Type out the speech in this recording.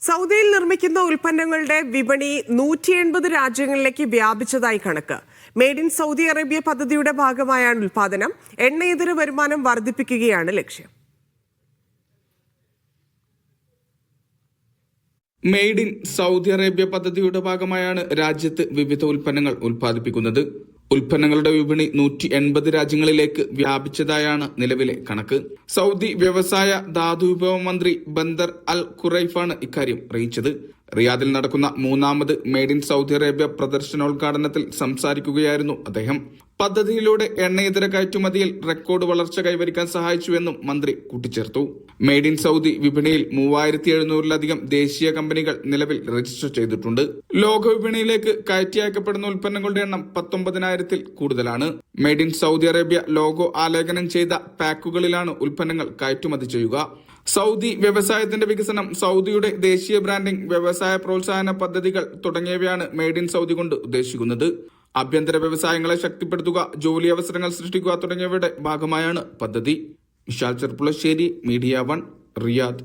സൗദിയിൽ നിർമ്മിക്കുന്ന ഉൽപ്പന്നങ്ങളുടെ വിപണി 180 രാജ്യങ്ങളിലേക്ക് വ്യാപിച്ചതായി കണക്ക്. മെയ്ഡ് ഇൻ സൗദി അറേബ്യ പദ്ധതിയുടെ ഭാഗമായാണ് ഉൽപ്പാദനം. എണ്ണയിതര വരുമാനം വർദ്ധിപ്പിക്കുകയാണ് ലക്ഷ്യം. മെയ്ഡ് ഇൻ സൗദി അറേബ്യ പദ്ധതിയുടെ ഭാഗമായാണ് രാജ്യത്ത് വിവിധ ഉൽപ്പന്നങ്ങൾ ഉൽപ്പാദിപ്പിക്കുന്നത്. ഉൽപ്പന്നങ്ങളുടെ വിപണി 180 രാജ്യങ്ങളിലേക്ക് വ്യാപിച്ചതായാണ് നിലവിലെ കണക്ക്. സൗദി വ്യവസായ ധാതുവിഭവ മന്ത്രി ബന്ദർ അൽ ഖുറൈഫാണ് ഇക്കാര്യം അറിയിച്ചത്. റിയാദിൽ നടക്കുന്ന 3ാമത് മെയ്ഡ് ഇൻ സൗദി അറേബ്യ പ്രദർശനോദ്ഘാടനത്തിൽ സംസാരിക്കുകയായിരുന്നു അദ്ദേഹം. പദ്ധതിയിലൂടെ എണ്ണയിതര കയറ്റുമതിയിൽ റെക്കോർഡ് വളർച്ച കൈവരിക്കാൻ സഹായിച്ചുവെന്നും മന്ത്രി കൂട്ടിച്ചേർത്തു. മെയ്ഡ് ഇൻ സൗദി വിപണിയിൽ 3700-ലധികം ദേശീയ കമ്പനികൾ നിലവിൽ രജിസ്റ്റർ ചെയ്തിട്ടുണ്ട്. ലോക വിപണിയിലേക്ക് കയറ്റി അയക്കപ്പെടുന്ന ഉൽപ്പന്നങ്ങളുടെ എണ്ണം 19,000-ൽ കൂടുതലാണ്. Made in Saudi Arabia logo ആലേഖനം ചെയ്ത പാക്കുകളിലാണ് ഉൽപ്പന്നങ്ങൾ കയറ്റുമതി ചെയ്യുക. സൗദി വ്യവസായത്തിന്റെ വികസനം, സൗദിയുടെ ദേശീയ ബ്രാൻഡിംഗ്, വ്യവസായ പ്രോത്സാഹന പദ്ധതികൾ തുടങ്ങിയവയാണ് മെയ്ഡ് ഇൻ സൗദി കൊണ്ട് ഉദ്ദേശിക്കുന്നത്. ആഭ്യന്തര വ്യവസായങ്ങളെ ശക്തിപ്പെടുത്തുക, ജോലി അവസരങ്ങൾ സൃഷ്ടിക്കുക തുടങ്ങിയവയുടെ ഭാഗമായാണ് പദ്ധതി. Vishal Cherpulassery, media 1, Riyadh.